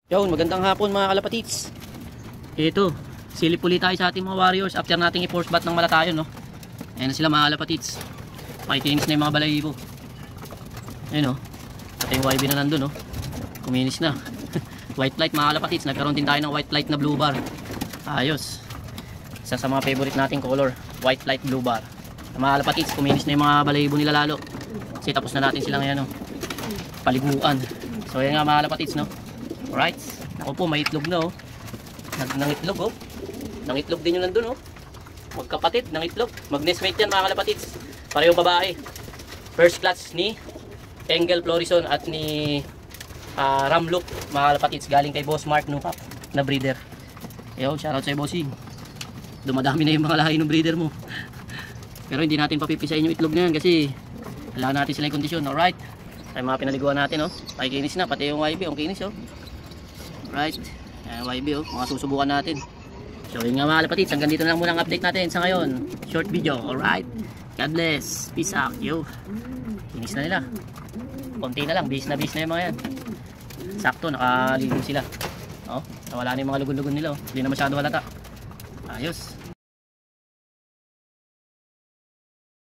Yun, magandang hapon mga kalapatids. Ito, silip ulit tayo sa ating mga warriors after nating i-force bat ng malatayon, no? Ayan na sila mga kalapatids. Makikinis na yung mga balayibo. Ayan, no? Pati yung YB na nandun, no? Kuminis na. White light mga kalapatids. Nagkaroon din tayo ng white light na blue bar. Ayos. Isa sa mga favorite nating color, white light blue bar. Mga kalapatids, kuminis na yung mga balayibo nila lalo. Kasi tapos na natin sila ngayon, no? Paliguan. So ayan nga mga kalapatids, no? Alright, ako po may itlog na, oh. Nangitlog, oh. Nangitlog din yung nandun, oh. Magkapatid, nangitlog. Mag-nest mate yan mga kalapatids. Parehong babae. First class ni Engel Florison at ni Ramlook mga kalapatids. Galing kay Boss Mark Nupap na breeder. Yo, shoutout sa'yo bossing. Dumadami na yung mga lahi ng breeder mo. Pero hindi natin papipisain yung itlog na yan kasi kailangan natin sila yung kondisyon. Alright, ay mga pinaliguan natin, oh. Pakikinis na, pati yung YB, ang kinis, oh. Right, YB, oh, mga susubukan natin. So yun nga mga kalapatids, hanggang dito na lang muna ang update natin sa ngayon. Short video, alright. God bless, peace out, yo. Kinis na nila. Konti na lang, bis na yung mga yan. Sakto, nakaligo sila. Oh, nawala na yung mga lugon-lugon nila, oh. Hindi na masyado halata. Ayos.